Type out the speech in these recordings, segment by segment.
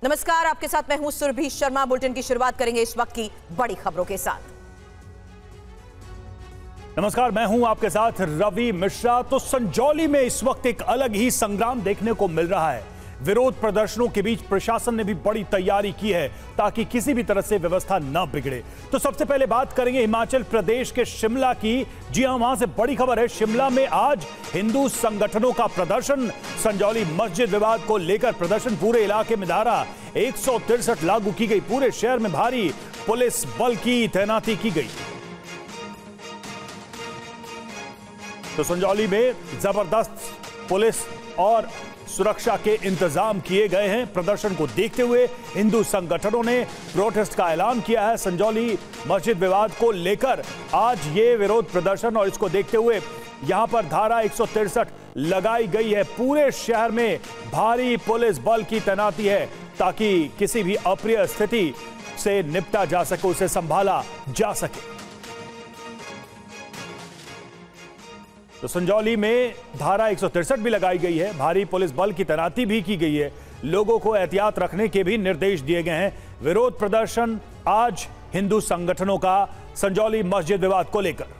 नमस्कार, आपके साथ मैं हूं सुरभि शर्मा। बुलेटिन की शुरुआत करेंगे इस वक्त की बड़ी खबरों के साथ। नमस्कार, मैं हूं आपके साथ रवि मिश्रा। तो संजौली में इस वक्त एक अलग ही संग्राम देखने को मिल रहा है। विरोध प्रदर्शनों के बीच प्रशासन ने भी बड़ी तैयारी की है ताकि किसी भी तरह से व्यवस्था न बिगड़े। तो सबसे पहले बात करेंगे हिमाचल प्रदेश के शिमला की। जी हां, वहां से बड़ी खबर है। शिमला में आज हिंदू संगठनों का प्रदर्शन। संजौली मस्जिद विवाद को लेकर प्रदर्शन। पूरे इलाके में धारा 163 लागू की गई। पूरे शहर में भारी पुलिस बल की तैनाती की गई। तो संजौली में जबरदस्त पुलिस और सुरक्षा के इंतजाम किए गए हैं। प्रदर्शन को देखते हुए हिंदू संगठनों ने प्रोटेस्ट का ऐलान किया है। संजौली मस्जिद विवाद को लेकर आज ये विरोध प्रदर्शन, और इसको देखते हुए यहां पर धारा 163 लगाई गई है। पूरे शहर में भारी पुलिस बल की तैनाती है ताकि किसी भी अप्रिय स्थिति से निपटा जा सके, उसे संभाला जा सके। तो संजौली में धारा 163 भी लगाई गई है। भारी पुलिस बल की तैनाती भी की गई है। लोगों को एहतियात रखने के भी निर्देश दिए गए हैं। विरोध प्रदर्शन आज हिंदू संगठनों का संजौली मस्जिद विवाद को लेकर।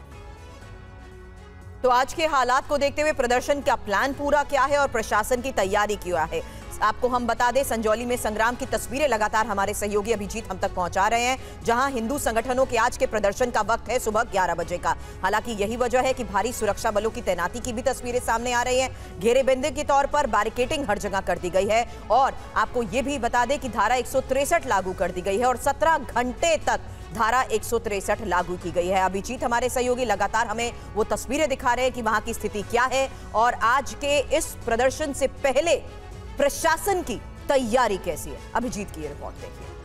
तो आज के हालात को देखते हुए प्रदर्शन का प्लान पूरा क्या है और प्रशासन की तैयारी क्या है, आपको हम बता दें। संजौली में संग्राम की तस्वीरें लगातार हमारे सहयोगी अभिजीत हम तक पहुंचा रहे हैं, जहां हिंदू संगठनों के आज के प्रदर्शन का वक्त है सुबह 11 बजे का। हालांकि यही वजह है कि भारी सुरक्षा बलों की तैनाती की भी तस्वीरें सामने आ रही हैं। घेरेबंदी के तौर पर बैरिकेडिंग हर जगह कर दी गई है। और आपको यह भी बता दें कि धारा 163 लागू कर दी गई है और 17 घंटे तक धारा 163 लागू की गई है। अभिजीत हमारे सहयोगी लगातार हमें वो तस्वीरें दिखा रहे हैं कि वहां की स्थिति क्या है और आज के इस प्रदर्शन से पहले प्रशासन की तैयारी कैसी है। अभिजीत की ये रिपोर्ट देखिए।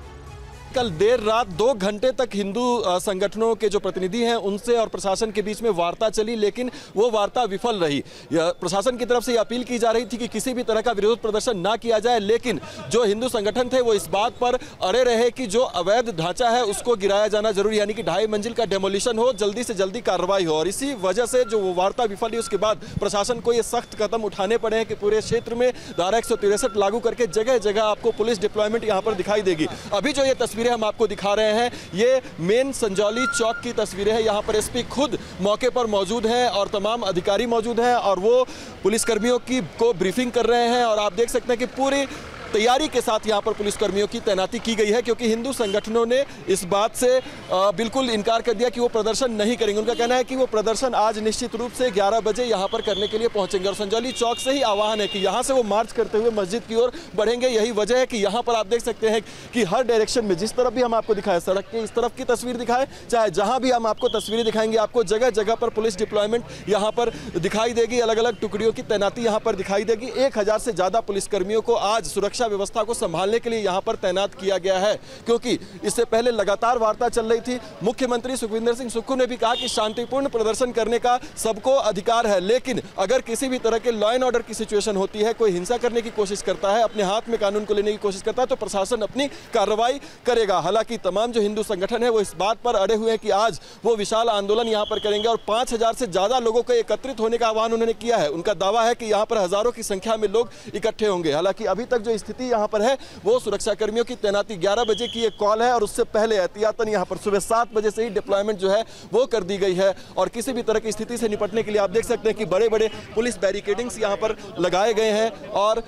कल देर रात 2 घंटे तक हिंदू संगठनों के जो प्रतिनिधि हैं उनसे और प्रशासन के बीच में वार्ता चली, लेकिन वो वार्ता विफल रही। प्रशासन की तरफ से अपील की जा रही थी कि किसी भी तरह का विरोध प्रदर्शन ना किया जाए, लेकिन जो हिंदू संगठन थे वो इस बात पर अड़े रहे कि जो अवैध ढांचा है उसको गिराया जाना जरूरी, यानी कि 2.5 मंजिल का डेमोलिशन हो, जल्दी से जल्दी कार्रवाई हो। और इसी वजह से जो वो वार्ता विफल हुई, उसके बाद प्रशासन को ये सख्त कदम उठाने पड़े हैं कि पूरे क्षेत्र में धारा 163 लागू करके जगह जगह आपको पुलिस डिप्लॉयमेंट यहाँ पर दिखाई देगी। अभी जो ये तस्वीरें हम आपको दिखा रहे हैं, ये मेन संजौली चौक की तस्वीरें हैं। यहाँ पर एसपी खुद मौके पर मौजूद हैं और तमाम अधिकारी मौजूद हैं और वो पुलिसकर्मियों को ब्रीफिंग कर रहे हैं। और आप देख सकते हैं कि पूरी तैयारी के साथ यहाँ पर पुलिसकर्मियों की तैनाती की गई है, क्योंकि हिंदू संगठनों ने इस बात से बिल्कुल इनकार कर दिया कि वो प्रदर्शन नहीं करेंगे। उनका कहना है कि वो प्रदर्शन आज निश्चित रूप से 11 बजे यहाँ पर करने के लिए पहुंचेंगे और संजौली चौक से ही आह्वान है कि यहाँ से वो मार्च करते हुए मस्जिद की ओर बढ़ेंगे। यही वजह है कि यहाँ पर आप देख सकते हैं कि हर डायरेक्शन में, जिस तरफ भी हम आपको दिखाएं, सड़क के इस तरफ की तस्वीर दिखाएं, चाहे जहाँ भी हम आपको तस्वीरें दिखाएंगे, आपको जगह जगह पर पुलिस डिप्लॉयमेंट यहाँ पर दिखाई देगी। अलग अलग टुकड़ियों की तैनाती यहाँ पर दिखाई देगी। 1000 से ज्यादा पुलिसकर्मियों को आज सुरक्षा व्यवस्था को संभालने के लिए यहां पर तैनात किया गया है, क्योंकि इससे पहले लगातार वार्ता चल रही थी। मुख्यमंत्री सुखविंदर सिंह सुक्खू ने भी कहा कि शांतिपूर्ण प्रदर्शन करने का सबको अधिकार है, लेकिन अगर किसी भी तरह के लॉ एंड ऑर्डर की सिचुएशन होती है, कोई हिंसा करने की कोशिश करता है, अपने हाथ में कानून को लेने की कोशिश करता है, तो प्रशासन अपनी कार्रवाई करेगा। हालांकि तमाम जो हिंदू संगठन है वो इस बात पर अड़े हुए हैं कि आज वो विशाल आंदोलन यहां पर करेंगे और 5000 से ज्यादा लोगों को एकत्रित होने का आह्वान उन्होंने किया है। उनका दावा है कि यहां पर हजारों की संख्या में लोग इकट्ठे होंगे। हालांकि अभी तक जो स्थिति यहां पर है वो सुरक्षा कर्मियों की तैनाती 11 बजे की एक कॉल है और उससे पहले एहतियातन यहां पर सुबह 7 बजे से ही डिप्लॉयमेंट जो है वो कर दी गई है। और किसी भी तरह की स्थिति से निपटने के लिए आप देख सकते हैं कि बड़े बड़े पुलिस बैरिकेडिंग्स यहां पर लगाए गए हैं और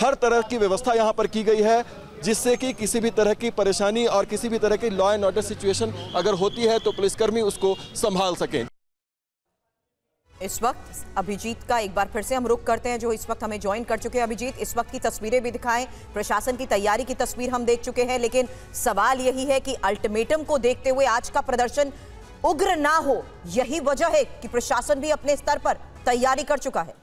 हर तरह की व्यवस्था यहां पर की गई है, जिससे कि किसी भी तरह की परेशानी और किसी भी तरह की लॉ एंड ऑर्डर सिचुएशन अगर होती है तो पुलिसकर्मी उसको संभाल सकें। इस वक्त अभिजीत का एक बार फिर से हम रुख करते हैं, जो इस वक्त हमें ज्वाइन कर चुके हैं। अभिजीत, इस वक्त की तस्वीरें भी दिखाएं। प्रशासन की तैयारी की तस्वीर हम देख चुके हैं, लेकिन सवाल यही है कि अल्टीमेटम को देखते हुए आज का प्रदर्शन उग्र ना हो, यही वजह है कि प्रशासन भी अपने स्तर पर तैयारी कर चुका है।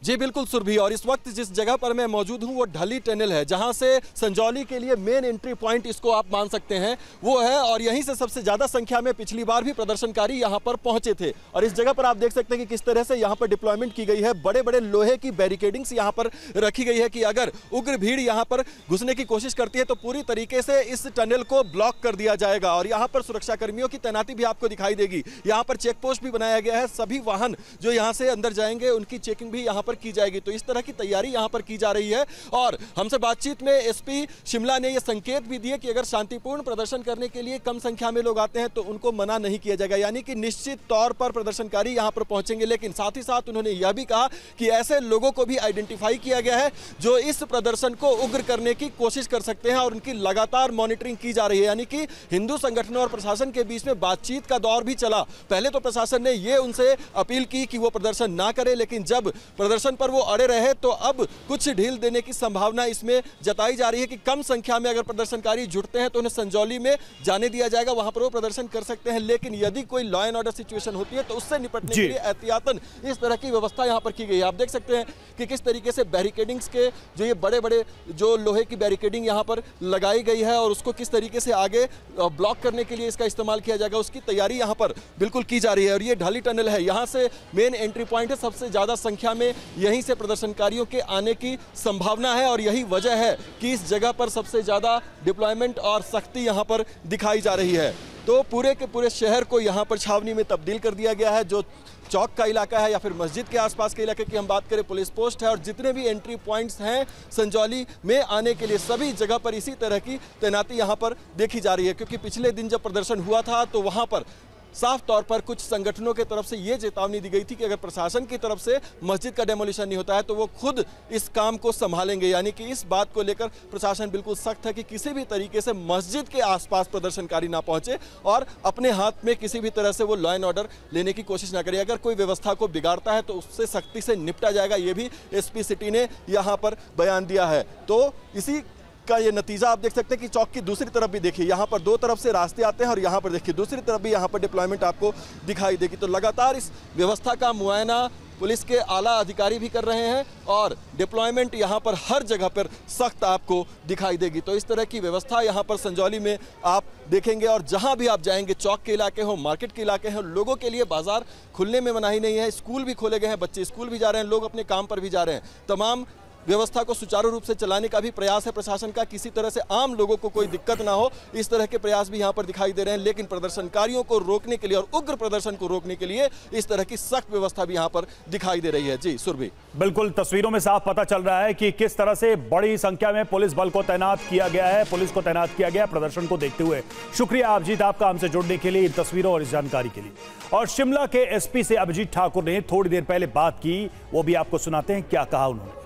जी बिल्कुल सुरभि, और इस वक्त जिस जगह पर मैं मौजूद हूं वो ढली टनल है, जहां से संजौली के लिए मेन एंट्री पॉइंट इसको आप मान सकते हैं वो है, और यहीं से सबसे ज्यादा संख्या में पिछली बार भी प्रदर्शनकारी यहां पर पहुंचे थे। और इस जगह पर आप देख सकते हैं कि किस तरह से यहां पर डिप्लॉयमेंट की गई है, बड़े बड़े लोहे की बैरिकेडिंग्स यहां पर रखी गई है कि अगर उग्र भीड़ यहां पर घुसने की कोशिश करती है तो पूरी तरीके से इस टनल को ब्लॉक कर दिया जाएगा। और यहां पर सुरक्षा कर्मियों की तैनाती भी आपको दिखाई देगी। यहां पर चेक पोस्ट भी बनाया गया है, सभी वाहन जो यहां से अंदर जाएंगे उनकी चेकिंग भी यहां पर की जाएगी। तो इस तरह की तैयारी यहां पर की जा रही है। और हमसे बातचीत में एसपी शिमला ने यह संकेत भी दिए कि अगर शांतिपूर्ण प्रदर्शन करने के लिए कम संख्या में लोग आते हैं तो उनको मना नहीं किया जाएगा, यानी कि निश्चित तौर पर प्रदर्शनकारी यहां पर पहुंचेंगे। लेकिन साथ ही साथ उन्होंने यह भी कहा कि ऐसे लोगों को भी आइडेंटिफाई किया गया है जो इस प्रदर्शन को उग्र करने की कोशिश कर सकते हैं, और उनकी लगातार मॉनिटरिंग की जा रही है। यानी कि हिंदू संगठनों और प्रशासन के बीच में बातचीत का दौर भी चला। पहले तो प्रशासन ने यह उनसे अपील की कि वो प्रदर्शन ना करे, लेकिन जब प्रदर्शन पर वो अड़े रहे तो अब कुछ ढील देने की संभावना इसमें जताई जा रही है कि कम संख्या में अगर प्रदर्शनकारी जुटते हैं तो उन्हें संजौली में जाने दिया जाएगा, वहां पर वो प्रदर्शन कर सकते हैं। लेकिन यदि कोई लॉ एंड ऑर्डर सिचुएशन होती है तो उससे निपटने के लिए एहतियातन इस तरह की व्यवस्था यहां पर की गई है। आप देख सकते हैं कि किस तरीके से बैरिकेडिंग्स के जो ये बड़े बड़े जो लोहे की बैरिकेडिंग यहां पर लगाई गई है और उसको किस तरीके से आगे ब्लॉक करने के लिए इसका इस्तेमाल किया जाएगा, उसकी तैयारी यहां पर बिल्कुल की जा रही है। और ये ढाली टनल है, यहां से मेन एंट्री पॉइंट है, सबसे ज्यादा संख्या में यहीं से प्रदर्शनकारियों के आने की संभावना है। और यही वजह है कि इस जगह पर सबसे ज्यादा डिप्लॉयमेंट और सख्ती यहां पर दिखाई जा रही है। तो पूरे के पूरे शहर को यहां पर छावनी में तब्दील कर दिया गया है। जो चौक का इलाका है या फिर मस्जिद के आसपास के इलाके की हम बात करें, पुलिस पोस्ट है, और जितने भी एंट्री पॉइंट्स हैं संजौली में आने के लिए सभी जगह पर इसी तरह की तैनाती यहां पर देखी जा रही है। क्योंकि पिछले दिन जब प्रदर्शन हुआ था तो वहां पर साफ तौर पर कुछ संगठनों की तरफ से यह चेतावनी दी गई थी कि अगर प्रशासन की तरफ से मस्जिद का डेमोलिशन नहीं होता है तो वो खुद इस काम को संभालेंगे। यानी कि इस बात को लेकर प्रशासन बिल्कुल सख्त है कि किसी भी तरीके से मस्जिद के आसपास प्रदर्शनकारी ना पहुंचे और अपने हाथ में किसी भी तरह से वो लॉ एंड ऑर्डर लेने की कोशिश ना करे। अगर कोई व्यवस्था को बिगाड़ता है तो उससे सख्ती से निपटा जाएगा, ये भी एसपी सिटी ने यहाँ पर बयान दिया है। तो इसी का ये नतीजा आप देख सकते हैं कि चौक की दूसरी तरफ भी देखिए, यहाँ पर दो तरफ से रास्ते आते हैं और यहाँ पर देखिए दूसरी तरफ भी यहाँ पर डिप्लॉयमेंट आपको दिखाई देगी। तो लगातार इस व्यवस्था का मुआयना पुलिस के आला अधिकारी भी कर रहे हैं और डिप्लॉयमेंट यहाँ पर हर जगह पर सख्त आपको दिखाई देगी। तो इस तरह की व्यवस्था यहाँ पर संजौली में आप देखेंगे और जहाँ भी आप जाएंगे, चौक के इलाके हो, मार्केट के इलाके हैं, लोगों के लिए बाजार खुलने में मनाही नहीं है। स्कूल भी खोले गए हैं, बच्चे स्कूल भी जा रहे हैं, लोग अपने काम पर भी जा रहे हैं। तमाम व्यवस्था को सुचारू रूप से चलाने का भी प्रयास है प्रशासन का, किसी तरह से आम लोगों को कोई दिक्कत ना हो, इस तरह के प्रयास भी यहाँ पर दिखाई दे रहे हैं। लेकिन प्रदर्शनकारियों को रोकने के लिए और उग्र प्रदर्शन को रोकने के लिए इस तरह की सख्त व्यवस्था भी यहाँ पर दिखाई दे रही है। जी सुरभि, बिल्कुल तस्वीरों में साफ पता चल रहा है कि किस तरह से बड़ी संख्या में पुलिस बल को तैनात किया गया है, पुलिस को तैनात किया गया प्रदर्शन को देखते हुए। शुक्रिया अभिजीत आपका हमसे जुड़ने के लिए, इन तस्वीरों और इस जानकारी के लिए। और शिमला के एसपी से अभिजीत ठाकुर ने थोड़ी देर पहले बात की, वो भी आपको सुनाते हैं क्या कहा उन्होंने।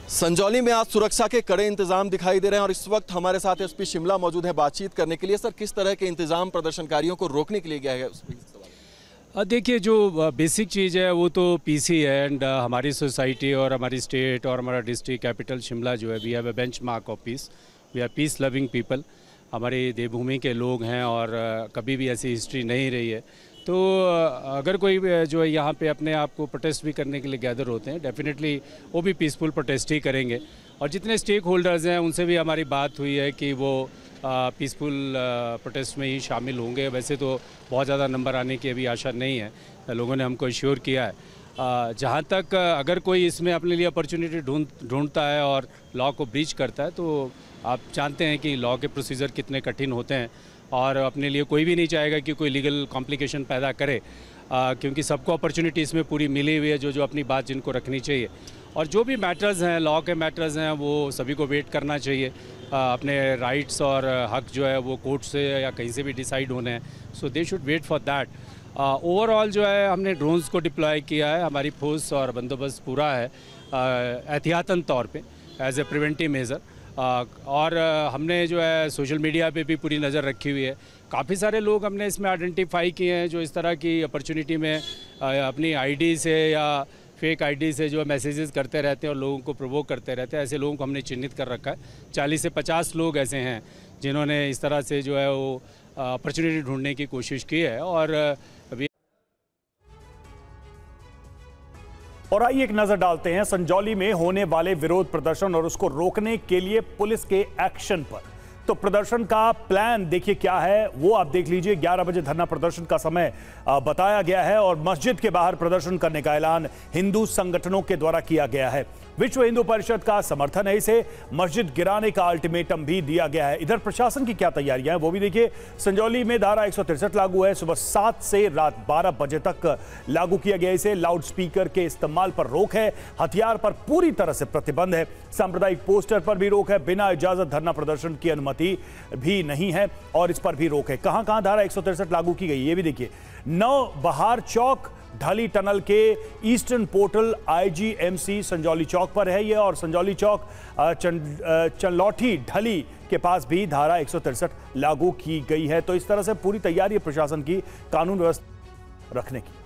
संजौली में आज सुरक्षा के कड़े इंतजाम दिखाई दे रहे हैं और इस वक्त हमारे साथ एसपी शिमला मौजूद है बातचीत करने के लिए। सर, किस तरह के इंतजाम प्रदर्शनकारियों को रोकने के लिए किया गया है? देखिए, जो बेसिक चीज़ है वो तो पीस ही है एंड हमारी सोसाइटी और हमारी स्टेट और हमारा डिस्ट्रिक्ट कैपिटल शिमला जो है, we have a benchmark of peace, we are peace loving people. हमारी देवभूमि के लोग हैं और कभी भी ऐसी हिस्ट्री नहीं रही है। तो अगर कोई जो है यहाँ पे अपने आप को प्रोटेस्ट भी करने के लिए गैदर होते हैं, डेफिनेटली वो भी पीसफुल प्रोटेस्ट ही करेंगे। और जितने स्टेक होल्डर्स हैं उनसे भी हमारी बात हुई है कि वो पीसफुल प्रोटेस्ट में ही शामिल होंगे। वैसे तो बहुत ज़्यादा नंबर आने की अभी आशा नहीं है, लोगों ने हमको एश्योर किया है। जहाँ तक अगर कोई इसमें अपने लिए अपॉर्चुनिटी ढूंढता है और लॉ को ब्रीच करता है, तो आप जानते हैं कि लॉ के प्रोसीजर कितने कठिन होते हैं और अपने लिए कोई भी नहीं चाहेगा कि कोई लीगल कॉम्प्लिकेशन पैदा करे, क्योंकि सबको अपॉर्चुनिटी इसमें पूरी मिली हुई है जो अपनी बात जिनको रखनी चाहिए। और जो भी मैटर्स हैं, लॉ के मैटर्स हैं, वो सभी को वेट करना चाहिए। अपने राइट्स और हक जो है वो कोर्ट से या कहीं से भी डिसाइड होने हैं, so they should wait for that. Overall जो है हमने ड्रोन्स को डिप्लॉय किया है, हमारी फोर्स और बंदोबस्त पूरा है एहतियातन तौर पे एज ए प्रिवेंटिव मेज़र। और हमने जो है सोशल मीडिया पे भी पूरी नज़र रखी हुई है। काफ़ी सारे लोग हमने इसमें आइडेंटिफाई किए हैं जो इस तरह की अपॉर्चुनिटी में अपनी आईडी से या फेक आईडी से जो मैसेजेस करते रहते हैं और लोगों को प्रोवोक करते रहते हैं। ऐसे लोगों को हमने चिन्हित कर रखा है। 40 से 50 लोग ऐसे हैं जिन्होंने इस तरह से जो है वो अपॉर्चुनिटी ढूंढने की कोशिश की है। और और आइए एक नजर डालते हैं संजौली में होने वाले विरोध प्रदर्शन और उसको रोकने के लिए पुलिस के एक्शन पर। तो प्रदर्शन का प्लान देखिए क्या है वो आप देख लीजिए। 11 बजे धरना प्रदर्शन का समय बताया गया है और मस्जिद के बाहर प्रदर्शन करने का ऐलान हिंदू संगठनों के द्वारा किया गया है। विश्व हिंदू परिषद का समर्थन है इसे। मस्जिद गिराने का अल्टीमेटम भी दिया गया है। इधर प्रशासन की क्या तैयारियां हैं वो भी देखिए। संजौली में धारा 163 लागू है। सुबह 7 से रात 12 बजे तक लागू किया गया इसे। लाउड स्पीकर के इस्तेमाल पर रोक है। हथियार पर पूरी तरह से प्रतिबंध है। सांप्रदायिक पोस्टर पर भी रोक है। बिना इजाजत धरना प्रदर्शन की अनुमति भी नहीं है और इस पर भी रोक है। कहां कहां धारा 163 लागू की गई ये भी देखिए। बहार चौक ढली टनल के ईस्टर्न पोर्टल IGMC संजौली चौक पर है ये और संजौली चौक चंलौठी ढली के पास भी धारा 163 लागू की गई है। तो इस तरह से पूरी तैयारी है प्रशासन की कानून व्यवस्था रखने की।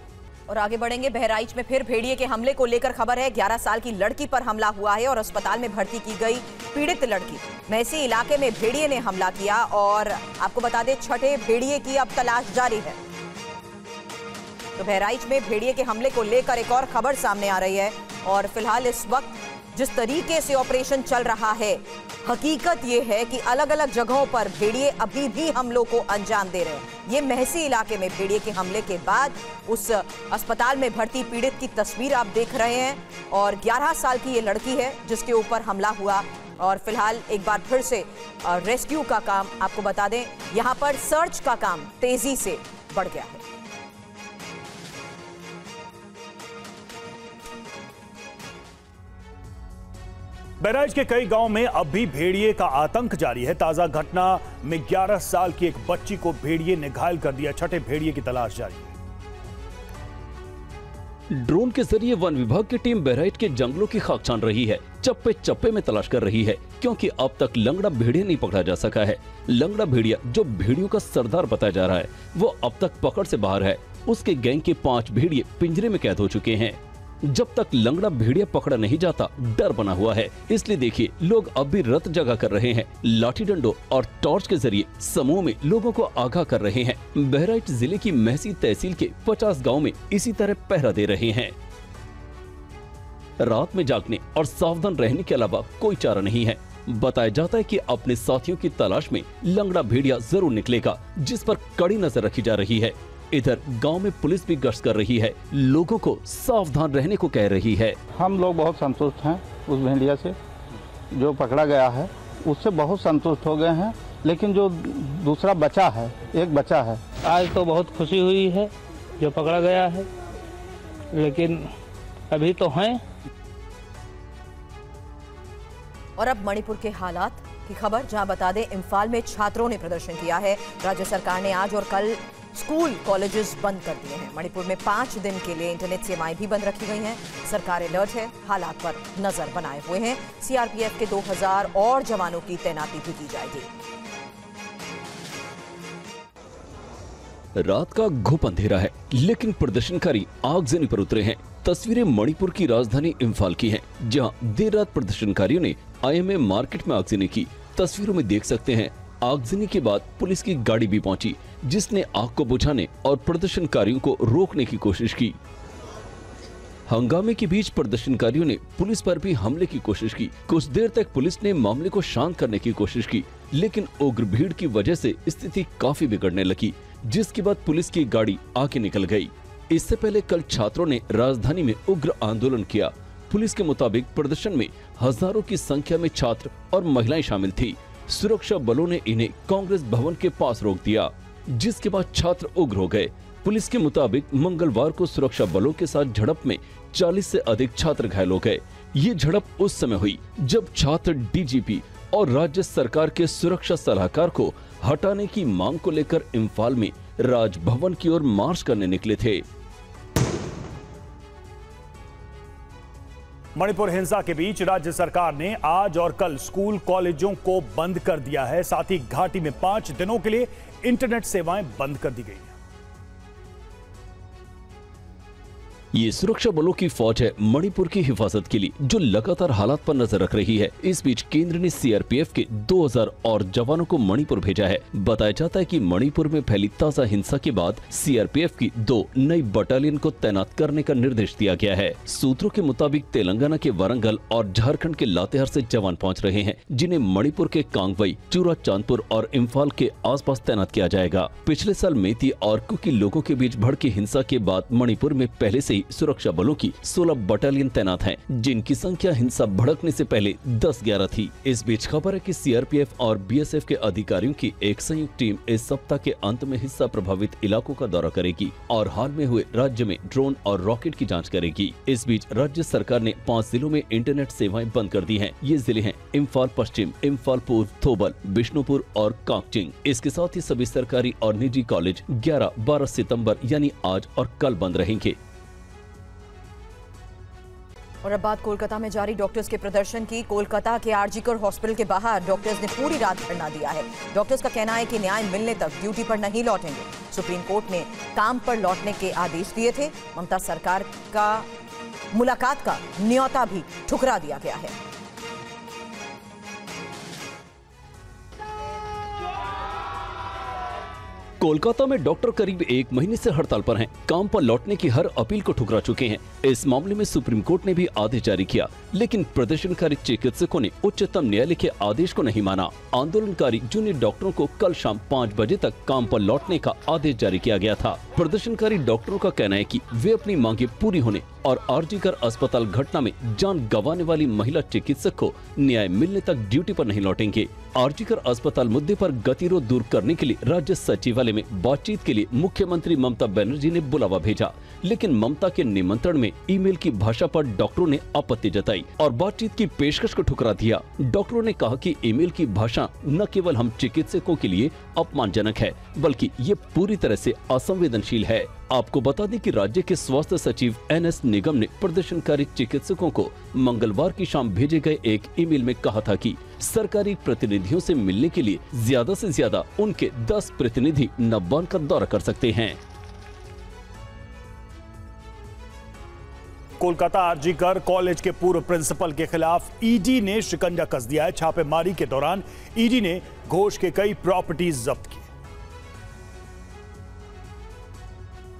और आगे बढ़ेंगे। बहराइच में फिर भेड़िए के हमले को लेकर खबर है। 11 साल की लड़की पर हमला हुआ है और अस्पताल में भर्ती की गई पीड़ित लड़की। मैसी इलाके में भेड़िए ने हमला किया और आपको बता दें छठे भेड़िए की अब तलाश जारी है। तो बहराइच में भेड़िए के हमले को लेकर एक और खबर सामने आ रही है और फिलहाल इस वक्त जिस तरीके से ऑपरेशन चल रहा है, हकीकत यह है कि अलग अलग जगहों पर भेड़िए अभी भी हमलों को अंजाम दे रहे हैं। ये महसी इलाके में भेड़िए के हमले के बाद उस अस्पताल में भर्ती पीड़ित की तस्वीर आप देख रहे हैं और 11 साल की ये लड़की है जिसके ऊपर हमला हुआ। और फिलहाल एक बार फिर से रेस्क्यू का काम आपको बता दें, यहां पर सर्च का काम तेजी से बढ़ गया है। बहराइच के कई गांव में अब भी भेड़िए का आतंक जारी है। ताजा घटना में 11 साल की एक बच्ची को भेड़िए ने घायल कर दिया। छठे भेड़िए की तलाश जारी है। ड्रोन के जरिए वन विभाग की टीम बहराइच के जंगलों की खाक छान रही है। चप्पे चप्पे में तलाश कर रही है क्योंकि अब तक लंगड़ा भेड़िया नहीं पकड़ा जा सका है। लंगड़ा भेड़िया जो भेड़ियों का सरदार बताया जा रहा है वो अब तक पकड़ से बाहर है। उसके गैंग के 5 भेड़िए पिंजरे में कैद हो चुके हैं। जब तक लंगड़ा भेड़िया पकड़ा नहीं जाता डर बना हुआ है। इसलिए देखिए लोग अब भी रत जगा कर रहे हैं। लाठी डंडों और टॉर्च के जरिए समूह में लोगों को आगाह कर रहे हैं। बहराइच जिले की महसी तहसील के 50 गांव में इसी तरह पहरा दे रहे हैं। रात में जागने और सावधान रहने के अलावा कोई चारा नहीं है। बताया जाता है कि अपने साथियों की तलाश में लंगड़ा भेड़िया जरूर निकलेगा, जिस पर कड़ी नजर रखी जा रही है। इधर गांव में पुलिस भी गश्त कर रही है, लोगों को सावधान रहने को कह रही है। हम लोग बहुत संतुष्ट हैं उस भेड़िया से जो पकड़ा गया है, उससे बहुत संतुष्ट हो गए हैं। लेकिन जो दूसरा बचा है, एक बचा है, आज तो बहुत खुशी हुई है जो पकड़ा गया है, लेकिन अभी तो हैं। और अब मणिपुर के हालात की खबर, जहां बता दें इम्फाल में छात्रों ने प्रदर्शन किया है। राज्य सरकार ने आज और कल स्कूल कॉलेजेस बंद कर दिए हैं। मणिपुर में 5 दिन के लिए इंटरनेट सेवाएं भी बंद रखी गई हैं। सरकार अलर्ट है, हालात पर नजर बनाए हुए हैं। CRPF के 2000 और जवानों की तैनाती भी की जाएगी। रात का घुप अंधेरा है लेकिन प्रदर्शनकारी आगजनी पर उतरे हैं। तस्वीरें मणिपुर की राजधानी इम्फाल की हैं, जहां देर रात प्रदर्शनकारियों ने IMA मार्केट में आगजनी की। तस्वीरों में देख सकते हैं आगजनी के बाद पुलिस की गाड़ी भी पहुंची, जिसने आग को बुझाने और प्रदर्शनकारियों को रोकने की कोशिश की। हंगामे के बीच प्रदर्शनकारियों ने पुलिस पर भी हमले की कोशिश की। कुछ देर तक पुलिस ने मामले को शांत करने की कोशिश की, लेकिन उग्र भीड़ की वजह से स्थिति काफी बिगड़ने लगी, जिसके बाद पुलिस की गाड़ी आगे निकल गई। इससे पहले कल छात्रों ने राजधानी में उग्र आंदोलन किया। पुलिस के मुताबिक प्रदर्शन में हजारों की संख्या में छात्र और महिलाएं शामिल थी। सुरक्षा बलों ने इन्हें कांग्रेस भवन के पास रोक दिया, जिसके बाद छात्र उग्र हो गए। पुलिस के मुताबिक मंगलवार को सुरक्षा बलों के साथ झड़प में 40 से अधिक छात्र घायल हो गए। ये झड़प उस समय हुई जब छात्र DGP और राज्य सरकार के सुरक्षा सलाहकार को हटाने की मांग को लेकर इम्फाल में राजभवन की ओर मार्च करने निकले थे। मणिपुर हिंसा के बीच राज्य सरकार ने आज और कल स्कूल कॉलेजों को बंद कर दिया है। साथ ही घाटी में 5 दिनों के लिए इंटरनेट सेवाएं बंद कर दी गई हैं। ये सुरक्षा बलों की फौज है मणिपुर की हिफाजत के लिए, जो लगातार हालात पर नजर रख रही है। इस बीच केंद्र ने सीआरपीएफ के 2000 और जवानों को मणिपुर भेजा है। बताया जाता है कि मणिपुर में फैली ताजा हिंसा के बाद सीआरपीएफ की 2 नई बटालियन को तैनात करने का निर्देश दिया गया है। सूत्रों के मुताबिक तेलंगाना के वारंगल और झारखंड के लातेहार से जवान पहुंच रहे हैं, जिन्हें मणिपुर के कांगवई, चूरा चांदपुर और इम्फाल के आसपास तैनात किया जाएगा। पिछले साल मेती और कुकी लोगों के बीच भड़की हिंसा के बाद मणिपुर में पहले से ही सुरक्षा बलों की 16 बटालियन तैनात हैं, जिनकी संख्या हिंसा भड़कने से पहले 10-11 थी। इस बीच खबर है कि सीआरपीएफ और बीएसएफ के अधिकारियों की एक संयुक्त टीम इस सप्ताह के अंत में हिंसा प्रभावित इलाकों का दौरा करेगी और हाल में हुए राज्य में ड्रोन और रॉकेट की जांच करेगी। इस बीच राज्य सरकार ने 5 जिलों में इंटरनेट सेवाएं बंद कर दी हैं। ये जिले हैं इम्फाल पश्चिम, इम्फाल पूर्व, थोबल, बिष्णुपुर और कांगचिंग। इसके साथ ही सभी सरकारी और निजी कॉलेज 11-12 सितंबर यानी आज और कल बंद रहेंगे। और अब बात कोलकाता में जारी डॉक्टर्स के प्रदर्शन की। कोलकाता के आरजीकर हॉस्पिटल के बाहर डॉक्टर्स ने पूरी रात धरना दिया है। डॉक्टर्स का कहना है कि न्याय मिलने तक ड्यूटी पर नहीं लौटेंगे। सुप्रीम कोर्ट ने काम पर लौटने के आदेश दिए थे। ममता सरकार का मुलाकात का न्योता भी ठुकरा दिया गया है। कोलकाता में डॉक्टर करीब 1 महीने से हड़ताल पर हैं। काम पर लौटने की हर अपील को ठुकरा चुके हैं। इस मामले में सुप्रीम कोर्ट ने भी आदेश जारी किया, लेकिन प्रदर्शनकारी चिकित्सकों ने उच्चतम न्यायालय के आदेश को नहीं माना। आंदोलनकारी जूनियर डॉक्टरों को कल शाम 5 बजे तक काम पर लौटने का आदेश जारी किया गया था। प्रदर्शनकारी डॉक्टरों का कहना है कि वे अपनी मांगे पूरी होने और आरजीकर अस्पताल घटना में जान गंवाने वाली महिला चिकित्सक को न्याय मिलने तक ड्यूटी पर नहीं लौटेंगे। आरजीकर अस्पताल मुद्दे पर गतिरोध दूर करने के लिए राज्य सचिवालय में बातचीत के लिए मुख्यमंत्री ममता बनर्जी ने बुलावा भेजा, लेकिन ममता के निमंत्रण में ईमेल की भाषा पर डॉक्टरों ने आपत्ति जताई और बातचीत की पेशकश को ठुकरा दिया। डॉक्टरों ने कहा कि ईमेल की भाषा न केवल हम चिकित्सकों के लिए अपमानजनक है, बल्कि ये पूरी तरह से असंवेदनशील है। आपको बता दें कि राज्य के स्वास्थ्य सचिव NS निगम ने प्रदर्शनकारी चिकित्सकों को मंगलवार की शाम भेजे गए एक ईमेल में कहा था कि सरकारी प्रतिनिधियों से मिलने के लिए ज्यादा से ज्यादा उनके 10 प्रतिनिधि नब्बान का दौरा कर सकते हैं। कोलकाता आरजीकर कॉलेज के पूर्व प्रिंसिपल के खिलाफ ईडी ने शिकंजा कस दिया है। छापेमारी के दौरान ईडी ने घोष के कई प्रॉपर्टीज जब्त की।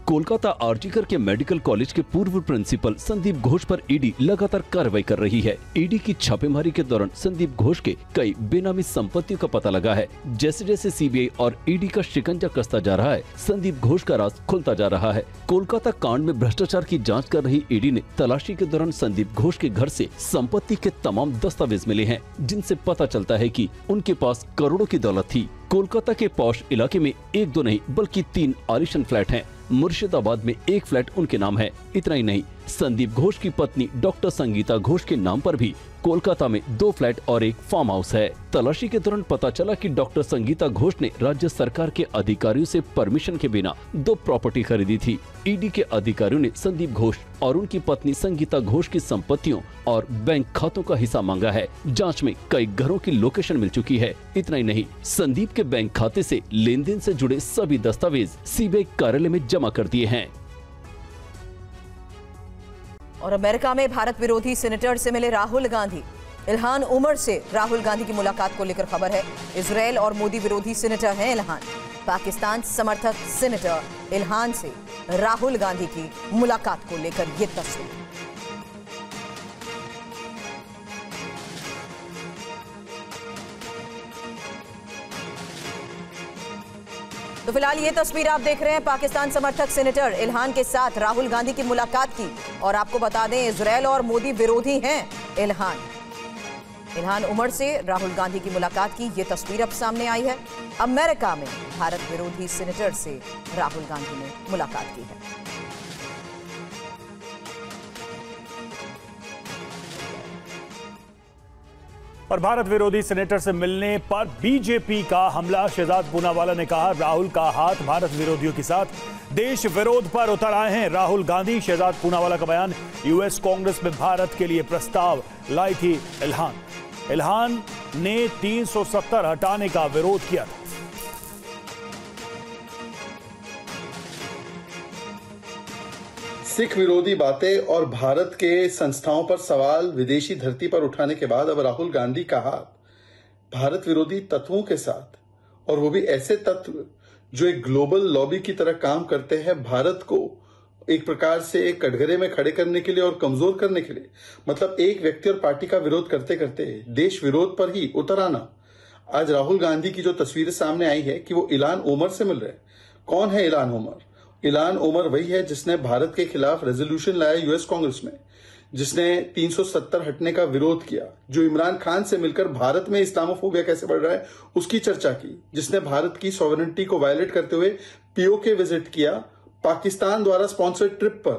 कोलकाता आरजीकर के मेडिकल कॉलेज के पूर्व प्रिंसिपल संदीप घोष पर ईडी लगातार कार्रवाई कर रही है। ईडी की छापेमारी के दौरान संदीप घोष के कई बेनामी संपत्तियों का पता लगा है। जैसे जैसे सीबीआई और ईडी का शिकंजा कसता जा रहा है, संदीप घोष का राज खुलता जा रहा है। कोलकाता कांड में भ्रष्टाचार की जाँच कर रही ईडी ने तलाशी के दौरान संदीप घोष के घर से संपत्ति के तमाम दस्तावेज मिले हैं, जिनसे पता चलता है कि उनके पास करोड़ों की दौलत थी। कोलकाता के पॉश इलाके में 1-2 नहीं बल्कि 3 आलीशान फ्लैट हैं। मुर्शिदाबाद में 1 फ्लैट उनके नाम है। इतना ही नहीं, संदीप घोष की पत्नी डॉक्टर संगीता घोष के नाम पर भी कोलकाता में 2 फ्लैट और 1 फार्म हाउस है। तलाशी के दौरान पता चला कि डॉक्टर संगीता घोष ने राज्य सरकार के अधिकारियों से परमिशन के बिना 2 प्रॉपर्टी खरीदी थी। ईडी के अधिकारियों ने संदीप घोष और उनकी पत्नी संगीता घोष की संपत्तियों और बैंक खातों का हिस्सा मांगा है। जांच में कई घरों की लोकेशन मिल चुकी है। इतना ही नहीं, संदीप के बैंक खाते से लेन देन से जुड़े सभी दस्तावेज सीबीआई कार्यालय में जमा कर दिए हैं। और अमेरिका में भारत विरोधी सीनेटर से मिले राहुल गांधी। इल्हान उमर से राहुल गांधी की मुलाकात को लेकर खबर है। इजरायल और मोदी विरोधी सीनेटर हैं इल्हान। पाकिस्तान समर्थक सीनेटर इल्हान से राहुल गांधी की मुलाकात को लेकर ये तस्वीर। तो फिलहाल ये तस्वीर आप देख रहे हैं पाकिस्तान समर्थक सीनेटर इल्हान के साथ राहुल गांधी की मुलाकात की। और आपको बता दें, इजरायल और मोदी विरोधी हैं इल्हान उमर से राहुल गांधी की मुलाकात की ये तस्वीर अब सामने आई है। अमेरिका में भारत विरोधी सीनेटर से राहुल गांधी ने मुलाकात की है। और भारत विरोधी सीनेटर से मिलने पर बीजेपी का हमला। शहजाद पूनावाला ने कहा, राहुल का हाथ भारत विरोधियों के साथ देश विरोध पर उतर आए हैं राहुल गांधी। शहजाद पूनावाला का बयान। यूएस कांग्रेस में भारत के लिए प्रस्ताव लाई थी इल्हान ने 370 हटाने का विरोध किया था। सिख विरोधी बातें और भारत के संस्थाओं पर सवाल विदेशी धरती पर उठाने के बाद अब राहुल गांधी का हाथ भारत विरोधी तत्वों के साथ, और वो भी ऐसे तत्व जो एक ग्लोबल लॉबी की तरह काम करते हैं भारत को एक प्रकार से एक कटघरे में खड़े करने के लिए और कमजोर करने के लिए। मतलब एक व्यक्ति और पार्टी का विरोध करते करते देश विरोध पर ही उतर आना। आज राहुल गांधी की जो तस्वीरें सामने आई है कि वो इल्हान ओमर से मिल रहे हैं। कौन है इल्हान ओमर? इल्हान ओमर वही है जिसने भारत के खिलाफ रेजोल्यूशन लाया यूएस कांग्रेस में, जिसने 370 हटने का विरोध किया, जो इमरान खान से मिलकर भारत में इस्लामोफोबिया कैसे बढ़ रहा है उसकी चर्चा की, जिसने भारत की सॉवरेनिटी को वायलेट करते हुए पीओके विजिट किया पाकिस्तान द्वारा स्पॉन्सर्ड ट्रिप पर।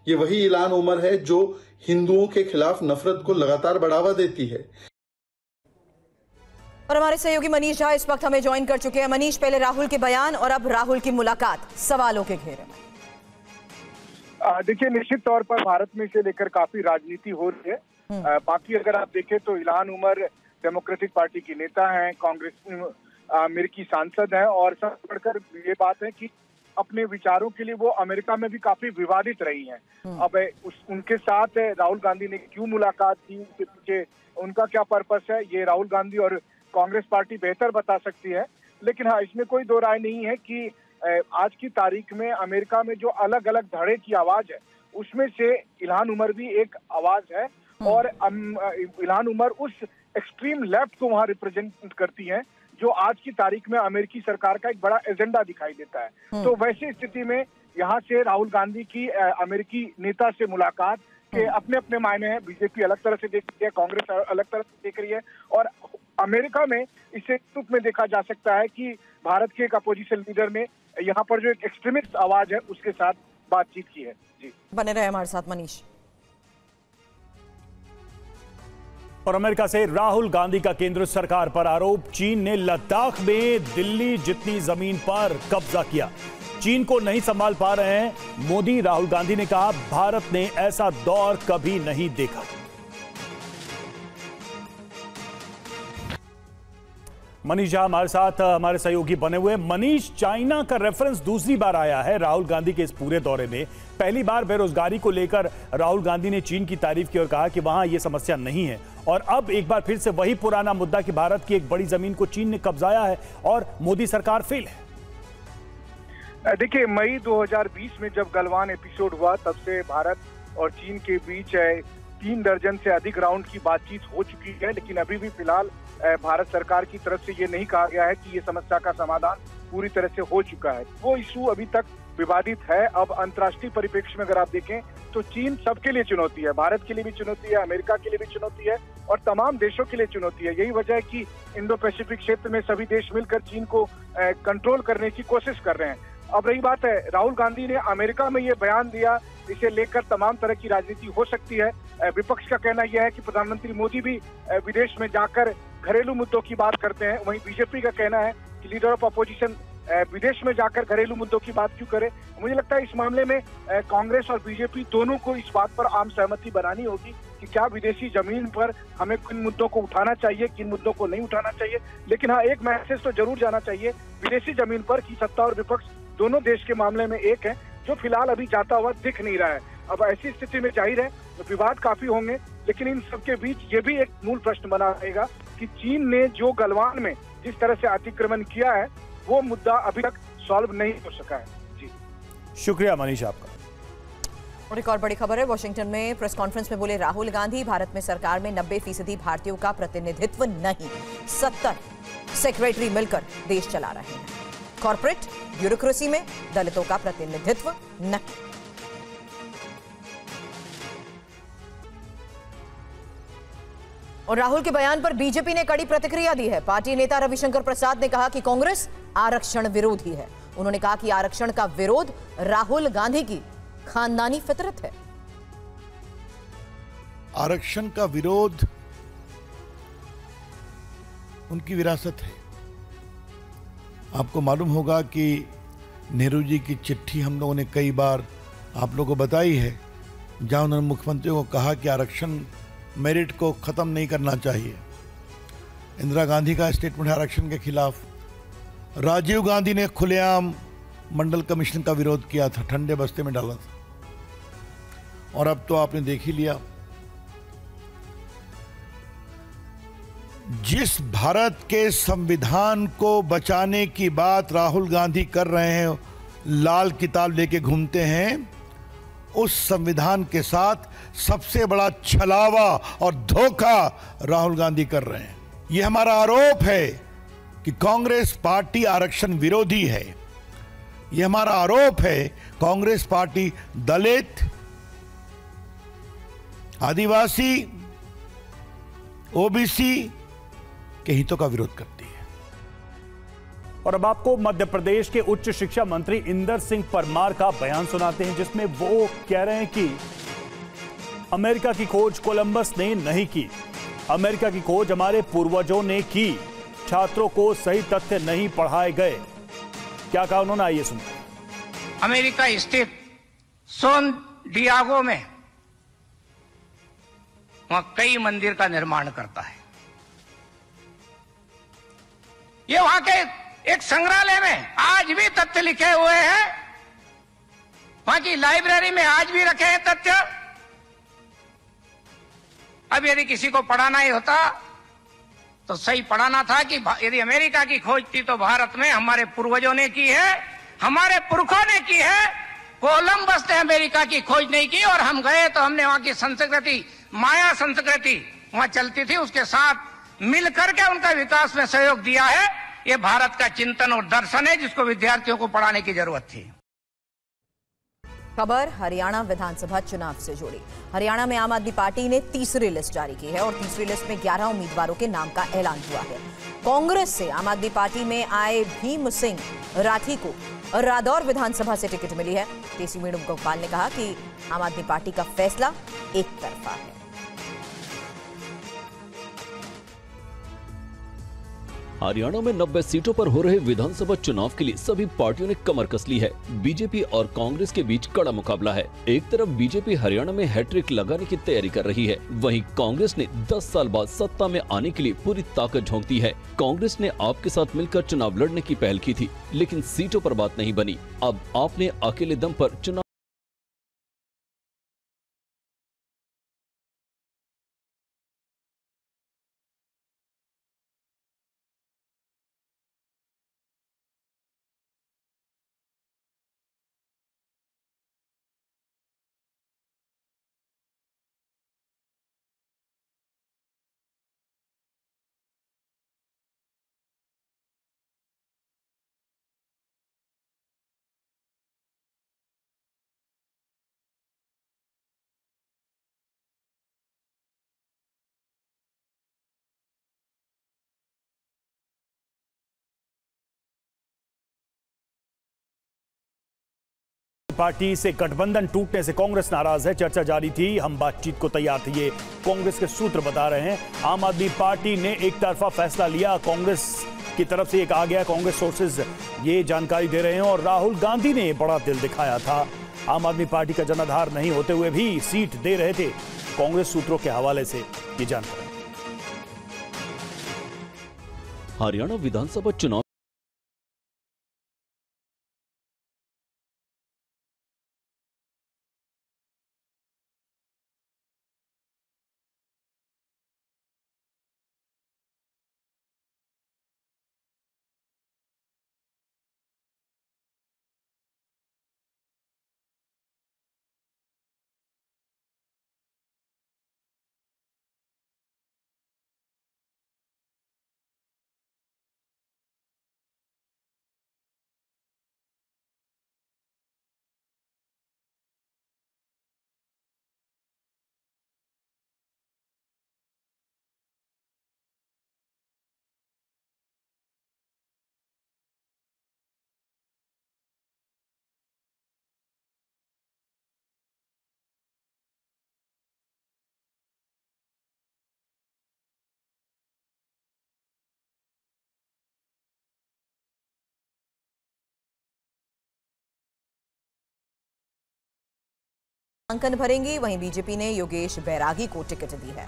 ये वही इल्हान ओमर है जो हिंदुओं के खिलाफ नफरत को लगातार बढ़ावा देती है। और हमारे सहयोगी मनीष झा इस वक्त हमें ज्वाइन कर चुके हैं। मनीष, पहले राहुल के बयान और अब राहुल की मुलाकात सवालों के घेरे में। देखिए, निश्चित तौर पर भारत में इसे लेकर काफी राजनीति हो रही है। बाकी अगर आप देखें तो इल्हान उमर डेमोक्रेटिक पार्टी की नेता हैं, कांग्रेस अमेरिकी सांसद हैं, और सब बढ़कर ये बात है कि अपने विचारों के लिए वो अमेरिका में भी काफी विवादित रही हैं। अब उनके साथ राहुल गांधी ने क्यों मुलाकात की, उसके पीछे उनका क्या पर्पस है, ये राहुल गांधी और कांग्रेस पार्टी बेहतर बता सकती है। लेकिन हाँ, इसमें कोई दो राय नहीं है कि आज की तारीख में अमेरिका में जो अलग अलग धड़े की आवाज है उसमें से इल्हान उमर भी एक आवाज है, और इल्हान उमर उस एक्सट्रीम लेफ्ट को वहां रिप्रेजेंट करती हैं जो आज की तारीख में अमेरिकी सरकार का एक बड़ा एजेंडा दिखाई देता है। तो वैसी स्थिति में यहाँ से राहुल गांधी की अमेरिकी नेता से मुलाकात के अपने अपने मायने हैं। बीजेपी अलग तरह से देख रही है, कांग्रेस अलग तरह से देख रही है, और अमेरिका में इसे रूप में देखा जा सकता है कि भारत के एक अपोजिशन लीडर ने यहाँ पर जो एक एक्सट्रीमिस्ट आवाज है उसके साथ बातचीत की है। जी, बने रहे हमारे साथ मनीष। और अमेरिका से राहुल गांधी का केंद्र सरकार पर आरोप, चीन ने लद्दाख में दिल्ली जितनी जमीन पर कब्जा किया, चीन को नहीं संभाल पा रहे हैं मोदी। राहुल गांधी ने कहा भारत ने ऐसा दौर कभी नहीं देखा। मनीष झा हमारे साथ हमारे सहयोगी बने हुए। मनीष, चाइना का रेफरेंस दूसरी बार आया है राहुल गांधी के इस पूरे दौरे में। पहली बार बेरोजगारी को लेकर राहुल गांधी ने चीन की तारीफ की और कहा कि वहां यह समस्या नहीं है, और अब एक बार फिर से वही पुराना मुद्दा कि भारत की एक बड़ी जमीन को चीन ने कब्जाया है और मोदी सरकार फेल है। देखिए, मई 2020 में जब गलवान एपिसोड हुआ तब से भारत और चीन के बीच 3 दर्जन से अधिक राउंड की बातचीत हो चुकी है, लेकिन अभी भी फिलहाल भारत सरकार की तरफ से ये नहीं कहा गया है कि ये समस्या का समाधान पूरी तरह से हो चुका है। वो इशू अभी तक विवादित है। अब अंतर्राष्ट्रीय परिप्रेक्ष्य में अगर आप देखें तो चीन सबके लिए चुनौती है, भारत के लिए भी चुनौती है, अमेरिका के लिए भी चुनौती है, और तमाम देशों के लिए चुनौती है। यही वजह है कि इंडो पैसिफिक क्षेत्र में सभी देश मिलकर चीन को कंट्रोल करने की कोशिश कर रहे हैं। अब रही बात है, राहुल गांधी ने अमेरिका में ये बयान दिया, इसे लेकर तमाम तरह की राजनीति हो सकती है। विपक्ष का कहना यह है कि प्रधानमंत्री मोदी भी विदेश में जाकर घरेलू मुद्दों की बात करते हैं। वहीं बीजेपी का कहना है कि लीडर ऑफ अपोजिशन विदेश में जाकर घरेलू मुद्दों की बात क्यों करे। मुझे लगता है इस मामले में कांग्रेस और बीजेपी दोनों को इस बात पर आम सहमति बनानी होगी कि क्या विदेशी जमीन पर हमें किन मुद्दों को उठाना चाहिए, किन मुद्दों को नहीं उठाना चाहिए। लेकिन हाँ, एक मैसेज तो जरूर जाना चाहिए विदेशी जमीन पर कि सत्ता और विपक्ष दोनों देश के मामले में एक है, जो फिलहाल अभी जाता हुआ दिख नहीं रहा है। अब ऐसी स्थिति में जाहिर है तो विवाद काफी होंगे, लेकिन इन सबके बीच ये भी एक मूल प्रश्न बना रहेगा कि चीन ने जो गलवान में जिस तरह से अतिक्रमण किया है वो मुद्दा अभी तक सॉल्व नहीं हो सका है। जी, शुक्रिया मनीष आपका। और एक और बड़ी खबर है, वाशिंगटन में प्रेस कॉन्फ्रेंस में बोले राहुल गांधी, भारत में सरकार में 90% भारतीयों का प्रतिनिधित्व नहीं, 70 सेक्रेटरी मिलकर देश चला रहे हैं। कॉर्पोरेट ब्यूरोक्रेसी में दलितों का प्रतिनिधित्व नहीं। और राहुल के बयान पर बीजेपी ने कड़ी प्रतिक्रिया दी है। पार्टी नेता रविशंकर प्रसाद ने कहा कि कांग्रेस आरक्षण विरोधी है। उन्होंने कहा कि आरक्षण का विरोध राहुल गांधी की खानदानी फितरत है। आरक्षण का विरोध उनकी विरासत है। आपको मालूम होगा कि नेहरू जी की चिट्ठी हम लोगों ने कई बार आप लोगों को बताई है, जहां उन्होंने मुख्यमंत्रियों को कहा कि आरक्षण मेरिट को ख़त्म नहीं करना चाहिए। इंदिरा गांधी का स्टेटमेंट है आरक्षण के खिलाफ। राजीव गांधी ने खुलेआम मंडल कमीशन का विरोध किया था, ठंडे बस्ते में डाला था। और अब तो आपने देख ही लिया, जिस भारत के संविधान को बचाने की बात राहुल गांधी कर रहे हैं, लाल किताब लेके घूमते हैं, उस संविधान के साथ सबसे बड़ा छलावा और धोखा राहुल गांधी कर रहे हैं। यह हमारा आरोप है कि कांग्रेस पार्टी आरक्षण विरोधी है। यह हमारा आरोप है कांग्रेस पार्टी दलित, आदिवासी, ओबीसी के हितों का विरोध करती है। और अब आपको मध्य प्रदेश के उच्च शिक्षा मंत्री इंदर सिंह परमार का बयान सुनाते हैं, जिसमें वो कह रहे हैं कि अमेरिका की खोज कोलंबस ने नहीं की, अमेरिका की खोज हमारे पूर्वजों ने की, छात्रों को सही तथ्य नहीं पढ़ाए गए। क्या कहा उन्होंने, आइए सुनते। अमेरिका स्थित सोन डियागो में वहां कई मंदिर का निर्माण करता है। ये वहां के एक संग्रहालय में आज भी तथ्य लिखे हुए हैं, वहां की लाइब्रेरी में आज भी रखे हैं तथ्य। अब यदि किसी को पढ़ाना ही होता तो सही पढ़ाना था कि यदि अमेरिका की खोज थी तो भारत में हमारे पूर्वजों ने की है, हमारे पुरखों ने की है। कोलंबस ने अमेरिका की खोज नहीं की और हम गए तो हमने वहां की संस्कृति, माया संस्कृति वहां चलती थी, उसके साथ मिलकर के उनका विकास में सहयोग दिया है। ये भारत का चिंतन और दर्शन है जिसको विद्यार्थियों को पढ़ाने की जरूरत थी। खबर हरियाणा विधानसभा चुनाव से जुड़ी। हरियाणा में आम आदमी पार्टी ने तीसरी लिस्ट जारी की है और तीसरी लिस्ट में 11 उम्मीदवारों के नाम का ऐलान हुआ है। कांग्रेस से आम आदमी पार्टी में आए भीम सिंह राठी को रादौर विधानसभा से टिकट मिली है। केसी वेणुगोपाल ने कहा कि आम आदमी पार्टी का फैसला एक तरफा है। हरियाणा में 90 सीटों पर हो रहे विधानसभा चुनाव के लिए सभी पार्टियों ने कमर कस ली है। बीजेपी और कांग्रेस के बीच कड़ा मुकाबला है। एक तरफ बीजेपी हरियाणा में हैट्रिक लगाने की तैयारी कर रही है, वहीं कांग्रेस ने 10 साल बाद सत्ता में आने के लिए पूरी ताकत झोंक दी है। कांग्रेस ने आप के साथ मिलकर चुनाव लड़ने की पहल की थी, लेकिन सीटों पर बात नहीं बनी। अब आपने अकेले दम पर चुनाव पार्टी से गठबंधन टूटने से कांग्रेस नाराज है। चर्चा जारी थी, हम बातचीत को तैयार थे, ये कांग्रेस के सूत्र बता रहे हैं। आम आदमी पार्टी ने एक तरफा फैसला लिया, कांग्रेस की तरफ से एक आ गया। कांग्रेस सोर्सेज ये जानकारी दे रहे हैं और राहुल गांधी ने बड़ा दिल दिखाया था। आम आदमी पार्टी का जनाधार नहीं होते हुए भी सीट दे रहे थे। कांग्रेस सूत्रों के हवाले से ये जानकारी। हरियाणा विधानसभा चुनाव नामांकन भरेंगी, वहीं बीजेपी ने योगेश बैरागी को टिकट दी है।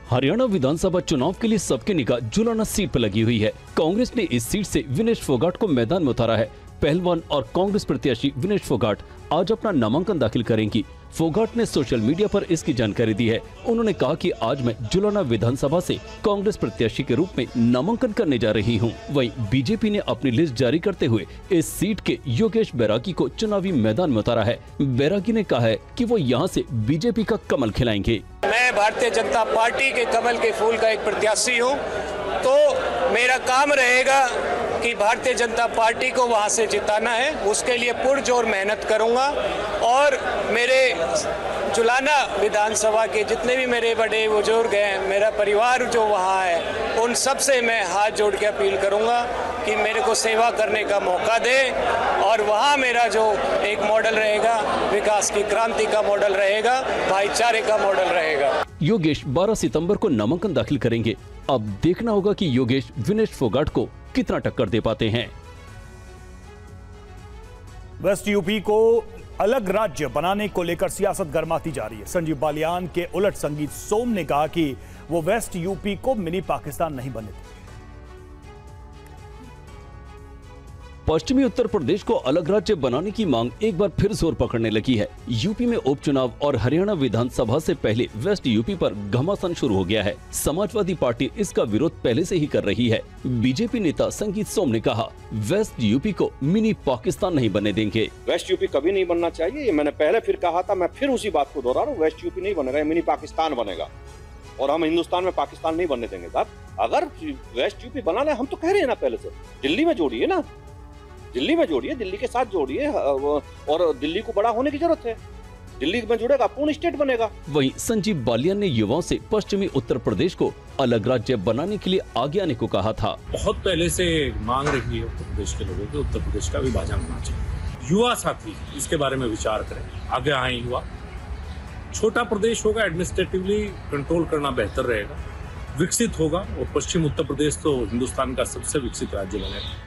हरियाणा विधानसभा चुनाव के लिए सबकी निगाह जुलाना सीट पर लगी हुई है। कांग्रेस ने इस सीट से विनेश फोगाट को मैदान में उतारा है। पहलवान और कांग्रेस प्रत्याशी विनेश फोगाट आज अपना नामांकन दाखिल करेंगी। फोगाट ने सोशल मीडिया पर इसकी जानकारी दी है। उन्होंने कहा कि आज मैं जुलाना विधानसभा से कांग्रेस प्रत्याशी के रूप में नामांकन करने जा रही हूं। वहीं बीजेपी ने अपनी लिस्ट जारी करते हुए इस सीट के योगेश बैरागी को चुनावी मैदान में उतारा है। बैरागी ने कहा है कि वो यहां से बीजेपी का कमल खिलाएंगे। मैं भारतीय जनता पार्टी के कमल के फूल का एक प्रत्याशी हूँ, तो मेरा काम रहेगा कि भारतीय जनता पार्टी को वहां से जिताना है। उसके लिए पुरजोर मेहनत करूंगा और मेरे जुलाना विधानसभा के जितने भी मेरे बड़े बुजुर्ग हैं, मेरा परिवार जो वहां है, उन सब से मैं हाथ जोड़ के अपील करूंगा कि मेरे को सेवा करने का मौका दे और वहां मेरा जो एक मॉडल रहेगा, विकास की क्रांति का मॉडल रहेगा, भाईचारे का मॉडल रहेगा। योगेश 12 सितंबर को नामांकन दाखिल करेंगे। अब देखना होगा कि योगेश विनेश फोगाट को कितना टक्कर दे पाते हैं। वेस्ट यूपी को अलग राज्य बनाने को लेकर सियासत गर्माती जा रही है। संजीव बालियान के उलट संगीत सोम ने कहा कि वो वेस्ट यूपी को मिनी पाकिस्तान नहीं बनने देंगे। पश्चिमी उत्तर प्रदेश को अलग राज्य बनाने की मांग एक बार फिर जोर पकड़ने लगी है। यूपी में उपचुनाव और हरियाणा विधानसभा से पहले वेस्ट यूपी पर घमासान शुरू हो गया है। समाजवादी पार्टी इसका विरोध पहले से ही कर रही है। बीजेपी नेता संगीत सोम ने कहा, वेस्ट यूपी को मिनी पाकिस्तान नहीं बनने देंगे। वेस्ट यूपी कभी नहीं बनना चाहिए, ये मैंने पहले फिर कहा था, मैं फिर उसी बात को दोहरा रहा हूँ। वेस्ट यूपी नहीं बनेगा, मिनी पाकिस्तान बनेगा और हम हिंदुस्तान में पाकिस्तान नहीं बनने देंगे साहब। अगर वेस्ट यूपी बनाना है, हम तो कह रहे हैं ना पहले से, दिल्ली में जोड़िए ना, दिल्ली में जोड़िए, दिल्ली के साथ जोड़िए और दिल्ली को बड़ा होने की जरूरत है। दिल्ली में जुड़ेगा, पूर्ण स्टेट बनेगा। वहीं संजीव बालियान ने युवाओं से पश्चिमी उत्तर प्रदेश को अलग राज्य बनाने के लिए आगे आने को कहा था। बहुत पहले से मांग रही है उत्तर प्रदेश के लोगों की, उत्तर प्रदेश का विभाजन होना चाहिए। युवा साथी इसके बारे में विचार करें, आगे आए युवा। छोटा प्रदेश होगा, एडमिनिस्ट्रेटिवली कंट्रोल करना बेहतर रहेगा, विकसित होगा और पश्चिम उत्तर प्रदेश तो हिंदुस्तान का सबसे विकसित राज्य बनेगा।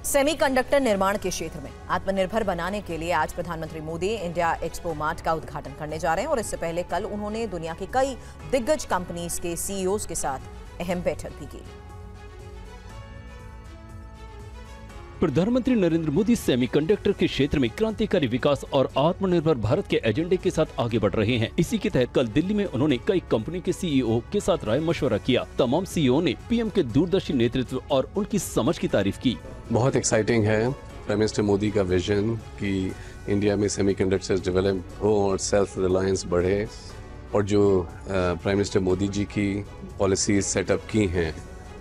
सेमीकंडक्टर निर्माण के क्षेत्र में आत्मनिर्भर बनाने के लिए आज प्रधानमंत्री मोदी इंडिया एक्सपो मार्ट का उद्घाटन करने जा रहे हैं और इससे पहले कल उन्होंने दुनिया की कई दिग्गज कंपनीज के सीईओज के साथ अहम बैठक भी की। प्रधानमंत्री नरेंद्र मोदी सेमीकंडक्टर के क्षेत्र में क्रांतिकारी विकास और आत्मनिर्भर भारत के एजेंडे के साथ आगे बढ़ रहे हैं। इसी के तहत कल दिल्ली में उन्होंने कई कंपनी के सीईओ के साथ राय मशवरा किया। तमाम सीईओ ने पीएम के दूरदर्शी नेतृत्व और उनकी समझ की तारीफ की। बहुत एक्साइटिंग है प्राइम मिनिस्टर मोदी का विजन कि इंडिया में सेमीकंडक्टर्स डेवलप हो और सेल्फ रिलायंस बढ़े, और जो प्राइम मिनिस्टर मोदी जी की पॉलिसीज सेटअप की हैं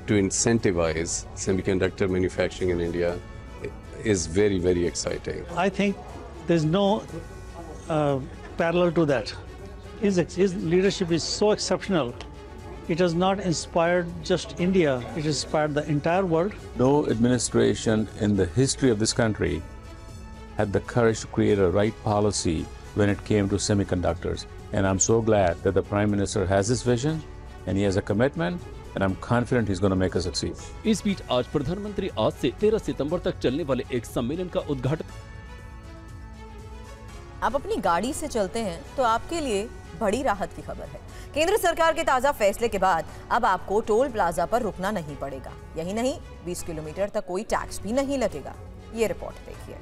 to incentivise semiconductor manufacturing in India is very, very exciting. I think there's no parallel to that. His leadership is so exceptional. It has not inspired just India, it inspired the entire world. No administration in the history of this country had the courage to create a right policy when it came to semiconductors. And I'm so glad that the Prime Minister has this vision and he has a commitment. And I'm confident he's going to make us succeed. इस बीच आज प्रधानमंत्री आज से 13 सितंबर तक चलने वाले एक सम्मेलन का उद्घाटन। आप अपनी गाड़ी से चलते हैं तो आपके लिए बड़ी राहत की खबर है। केंद्र सरकार के ताजा फैसले के बाद अब आपको टोल प्लाजा पर रुकना नहीं पड़ेगा। यही नहीं, 20 किलोमीटर तक कोई टैक्स भी नहीं लगेगा। ये रिपोर्ट देखिए।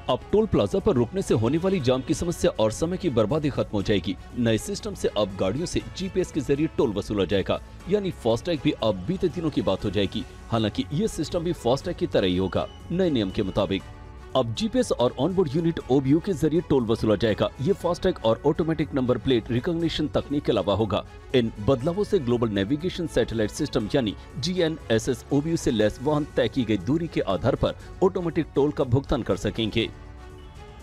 अब टोल प्लाजा पर रुकने से होने वाली जाम की समस्या और समय की बर्बादी खत्म हो जाएगी। नए सिस्टम से अब गाड़ियों से जीपीएस के जरिए टोल वसूला जाएगा, यानी फास्टैग भी अब बीते दिनों की बात हो जाएगी। हालांकि ये सिस्टम भी फास्टैग की तरह ही होगा। नए नियम के मुताबिक अब जीपीएस और ऑनबोर्ड यूनिट ओबीयू के जरिए टोल वसूला जाएगा। ये फास्टैग और ऑटोमेटिक नंबर प्लेट रिकॉग्निशन तकनीक के अलावा होगा। इन बदलावों से ग्लोबल नेविगेशन सैटेलाइट सिस्टम यानी GNSS ओबीयू से लैस वाहन तय की गई दूरी के आधार पर ऑटोमेटिक टोल का भुगतान कर सकेंगे।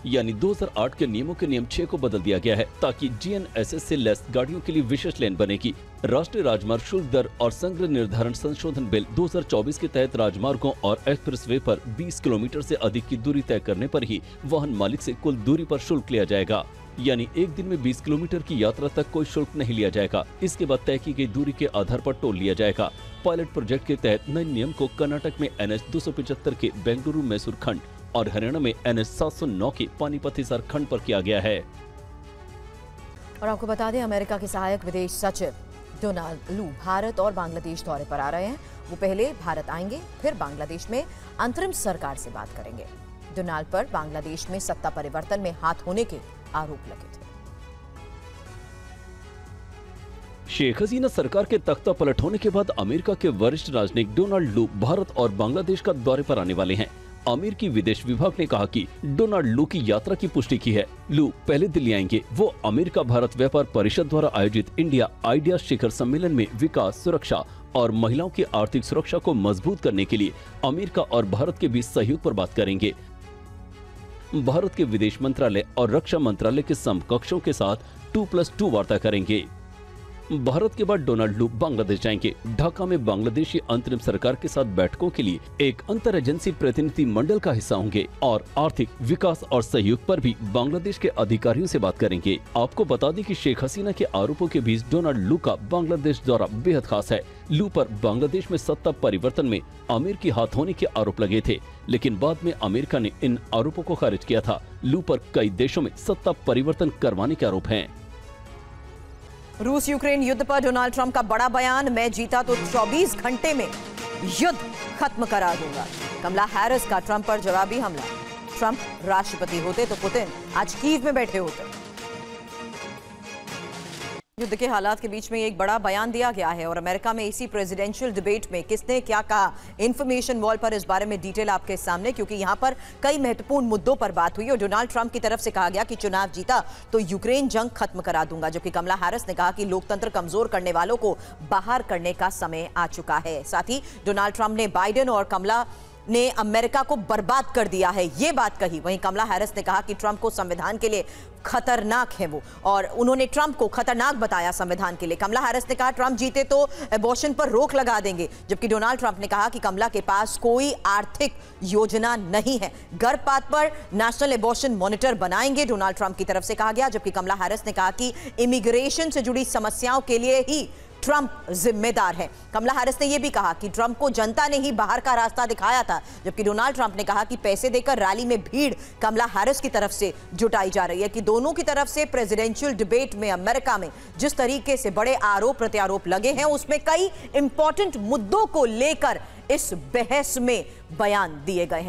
यानी 2008 के नियमों के नियम 6 को बदल दिया गया है ताकि GNSS से लैस गाड़ियों के लिए विशेष लेन बनेगी। राष्ट्रीय राजमार्ग शुल्क दर और संग्रह निर्धारण संशोधन बिल 2024 के तहत राजमार्गों और एक्सप्रेसवे पर 20 किलोमीटर से अधिक की दूरी तय करने पर ही वाहन मालिक से कुल दूरी पर शुल्क लिया जाएगा। यानी एक दिन में 20 किलोमीटर की यात्रा तक कोई शुल्क नहीं लिया जाएगा। इसके बाद तय की गई दूरी के आधार पर टोल लिया जाएगा। पायलट प्रोजेक्ट के तहत नए नियम को कर्नाटक में NH 275 के बेंगलुरु मैसूर खंड और हरियाणा में NH 709 के पानीपत हिसार खंड पर किया गया है। और आपको बता दें, अमेरिका के सहायक विदेश सचिव डोनाल्ड लू भारत और बांग्लादेश दौरे पर आ रहे हैं। वो पहले भारत आएंगे, फिर बांग्लादेश में अंतरिम सरकार से बात करेंगे। डोनाल्ड पर बांग्लादेश में सत्ता परिवर्तन में हाथ होने के आरोप लगे थे। शेख हसीना सरकार के तख्ता पलट होने के बाद अमेरिका के वरिष्ठ राजनयिक डोनाल्ड लू भारत और बांग्लादेश का दौरे पर आने वाले हैं। अमेरिकी विदेश विभाग ने कहा कि डोनाल्ड लू की यात्रा की पुष्टि की है। लू पहले दिल्ली आएंगे। वो अमेरिका भारत व्यापार परिषद द्वारा आयोजित इंडिया आइडिया शिखर सम्मेलन में विकास, सुरक्षा और महिलाओं की आर्थिक सुरक्षा को मजबूत करने के लिए अमेरिका और भारत के बीच सहयोग पर बात करेंगे। भारत के विदेश मंत्रालय और रक्षा मंत्रालय के समकक्षों के साथ 2+2 वार्ता करेंगे। भारत के बाद डोनाल्ड लू बांग्लादेश जाएंगे। ढाका में बांग्लादेशी अंतरिम सरकार के साथ बैठकों के लिए एक अंतर एजेंसी प्रतिनिधि मंडल का हिस्सा होंगे और आर्थिक विकास और सहयोग पर भी बांग्लादेश के अधिकारियों से बात करेंगे। आपको बता दें कि शेख हसीना के आरोपों के बीच डोनाल्ड लू का बांग्लादेश दौरा बेहद खास है। लू पर बांग्लादेश में सत्ता परिवर्तन में अमेरिकी हाथ होने के आरोप लगे थे, लेकिन बाद में अमेरिका ने इन आरोपों को खारिज किया था। लू पर कई देशों में सत्ता परिवर्तन करवाने के आरोप हैं। रूस यूक्रेन युद्ध पर डोनाल्ड ट्रंप का बड़ा बयान, मैं जीता तो 24 घंटे में युद्ध खत्म करा दूंगा। कमला हैरिस का ट्रंप पर जवाबी हमला। ट्रंप राष्ट्रपति होते तो पुतिन आज कीव में बैठे होते। युद्ध के हालात के बीच में एक बड़ा बयान दिया गया है और अमेरिका में इसी प्रेसिडेंशियल डिबेट में किसने क्या कहा, इंफॉर्मेशन वॉल पर इस बारे में डिटेल आपके सामने, क्योंकि यहां पर कई महत्वपूर्ण मुद्दों पर बात हुई और डोनाल्ड ट्रंप की तरफ से कहा गया कि चुनाव जीता तो यूक्रेन जंग खत्म करा दूंगा, जबकि कमला हैरिस ने कहा कि लोकतंत्र कमजोर करने वालों को बाहर करने का समय आ चुका है। साथ ही डोनाल्ड ट्रंप ने बाइडेन और कमला ने अमेरिका को बर्बाद कर दिया है, ये बात कही। वहीं कमला हैरिस ने कहा कि ट्रंप को संविधान के लिए खतरनाक है वो, और उन्होंने ट्रंप को खतरनाक बताया संविधान के लिए। कमला हैरिस ने कहा ट्रंप जीते तो एबॉर्शन पर रोक लगा देंगे, जबकि डोनाल्ड ट्रंप ने कहा कि कमला के पास कोई आर्थिक योजना नहीं है। गर्भपात पर नेशनल एबॉर्शन मॉनिटर बनाएंगे, डोनाल्ड ट्रंप की तरफ से कहा गया, जबकि कमला हैरिस ने कहा कि इमिग्रेशन से जुड़ी समस्याओं के लिए ही ट्रंप जिम्मेदार है। कमला हैरिस ने यह भी कहा कि ट्रंप को जनता ने ही बाहर का रास्ता दिखाया था, जबकि डोनाल्ड ट्रंप ने कहा कि पैसे देकर रैली में भीड़ कमला हैरिस की तरफ से जुटाई जा रही है। कि दोनों की तरफ से प्रेसिडेंशियल डिबेट में अमेरिका में जिस तरीके से बड़े आरोप प्रत्यारोप लगे हैं, उसमें कई इंपॉर्टेंट मुद्दों को लेकर इस बहस में बयान दिए गए हैं।